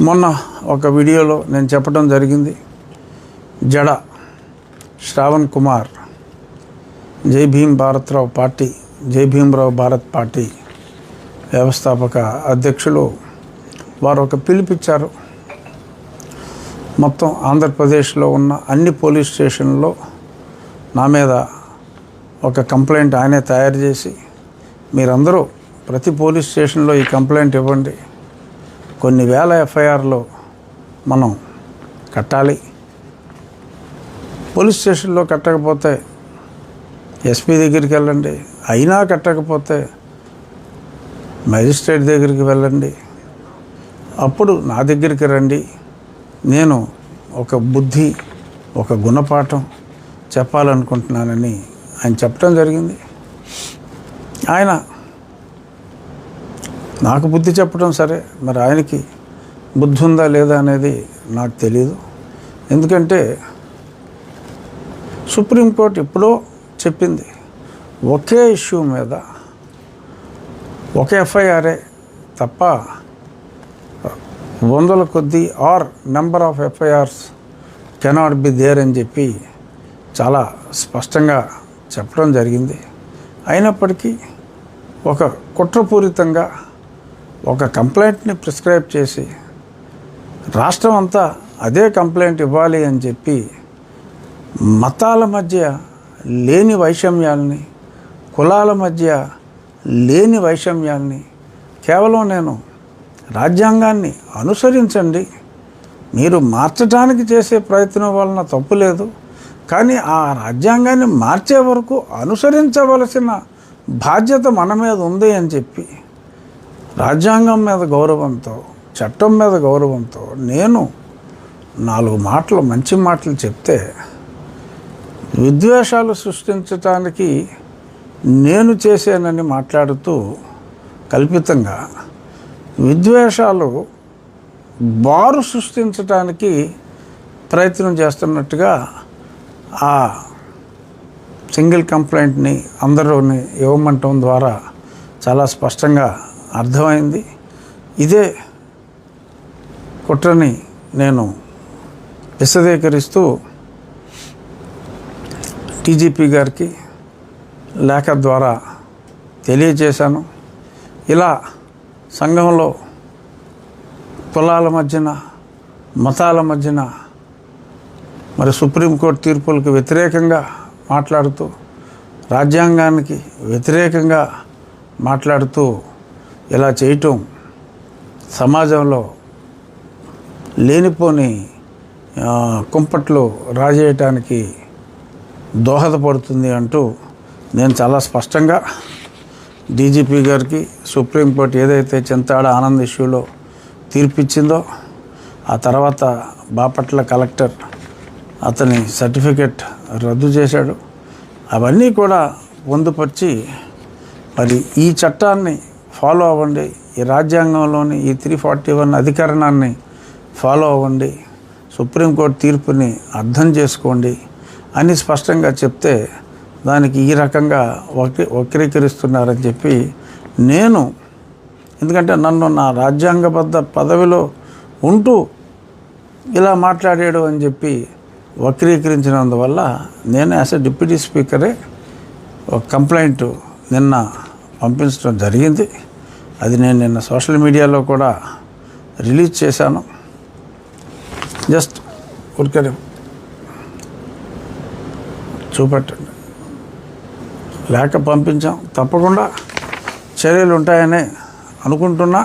మొన్న ఒక వీడియోలో నేను చెప్పడం జరిగింది. జడ శ్రావణ్ కుమార్ జై భీమ్ భారత్రావు పార్టీ, జై భీమరావు భారత్ పార్టీ వ్యవస్థాపక అధ్యక్షులు వారు ఒక పిలిపిచ్చారు. మొత్తం ఆంధ్రప్రదేశ్లో ఉన్న అన్ని పోలీస్ స్టేషన్లో నా మీద ఒక కంప్లైంట్ ఆయనే తయారు చేసి, మీరందరూ ప్రతి పోలీస్ స్టేషన్లో ఈ కంప్లైంట్ ఇవ్వండి, కొన్ని వేల ఎఫ్ఐఆర్లు మనం కట్టాలి, పోలీస్ స్టేషన్లో కట్టకపోతే ఎస్పీ దగ్గరికి వెళ్ళండి, అయినా కట్టకపోతే మేజిస్ట్రేట్ దగ్గరికి వెళ్ళండి, అప్పుడు నా దగ్గరికి రండి, నేను ఒక బుద్ధి ఒక గుణపాఠం చెప్పాలనుకుంటున్నానని ఆయన చెప్పడం జరిగింది. ఆయన నాకు బుద్ధి చెప్పడం సరే, మరి ఆయనకి బుద్ధి ఉందా లేదా అనేది నాకు తెలియదు. ఎందుకంటే సుప్రీంకోర్టు ఎప్పుడో చెప్పింది, ఒకే ఇష్యూ మీద ఒక ఎఫ్ఐఆర్ఏ తప్ప వందల కొద్దీ are number of FIRs cannot be there అని చెప్పి చాలా స్పష్టంగా చెప్పడం జరిగింది. అయినప్పటికీ ఒక కుట్రపూరితంగా ఒక కంప్లైంట్ని ప్రిస్క్రైబ్ చేసి రాష్ట్రం అంతా అదే కంప్లైంట్ ఇవ్వాలి అని చెప్పి మతాల మధ్య లేని వైషమ్యాల్ని, కులాల మధ్య లేని వైషమ్యాల్ని, కేవలం నేను రాజ్యాంగాన్ని అనుసరించండి, మీరు మార్చడానికి చేసే ప్రయత్నం వలన తప్పు లేదు, కానీ ఆ రాజ్యాంగాన్ని మార్చే వరకు అనుసరించవలసిన బాధ్యత మన మీద ఉంది అని చెప్పి రాజ్యాంగం మీద గౌరవంతో, చట్టం మీద గౌరవంతో నేను 4 మాటలు మంచి మాటలు చెప్తే విద్వేషాలు సృష్టించటానికి నేను చేశానని మాట్లాడుతూ కల్పితంగా విద్వేషాలు బారు సృష్టించటానికి ప్రయత్నం చేస్తున్నట్టుగా ఆ సింగిల్ కంప్లైంట్ని అందరూని ఇవ్వమంటం ద్వారా చాలా స్పష్టంగా అర్థమైంది. ఇదే కుట్రని నేను విశదీకరిస్తూ టీజీపీ గారికి లేఖ ద్వారా తెలియజేశాను. ఇలా సంఘంలో కులాల మధ్యన, మతాల మధ్యన, మరి సుప్రీంకోర్టు తీర్పులకు వ్యతిరేకంగా మాట్లాడుతూ, రాజ్యాంగానికి వ్యతిరేకంగా మాట్లాడుతూ ఇలా చేయటం సమాజంలో లేనిపోని కుంపట్లు రాజేయటానికి దోహదపడుతుంది అంటూ నేను చాలా స్పష్టంగా డీజీపీ గారికి, సుప్రీంకోర్టు ఏదైతే చింతాడ ఆనంద్ ఇష్యూలో తీర్పిచ్చిందో, ఆ తర్వాత బాపట్ల కలెక్టర్ అతని సర్టిఫికెట్ రద్దు చేశాడు, అవన్నీ కూడా పొందుపరిచి మరి ఈ చట్టాన్ని ఫాలో అవ్వండి, ఈ రాజ్యాంగంలోని ఈ 341 అధికరణాన్ని ఫాలో అవ్వండి, సుప్రీంకోర్టు తీర్పుని అర్థం చేసుకోండి అని స్పష్టంగా చెప్తే దానికి ఈ రకంగా వక్రీకరిస్తున్నారని చెప్పి నేను, ఎందుకంటే నన్ను నా రాజ్యాంగబద్ధ పదవిలో ఉంటూ ఇలా మాట్లాడాడు అని చెప్పి వక్రీకరించినందువల్ల నేను యాజ్ ఎ డిప్యూటీ స్పీకరే ఒక కంప్లైంట్ నిన్న పంపించడం జరిగింది. అది నేను నిన్న సోషల్ మీడియాలో కూడా రిలీజ్ చేశాను. జస్ట్ ఊరికే చూపెట్టండి, లేఖ పంపించాం, తప్పకుండా చర్యలు ఉంటాయని అనుకుంటున్నా.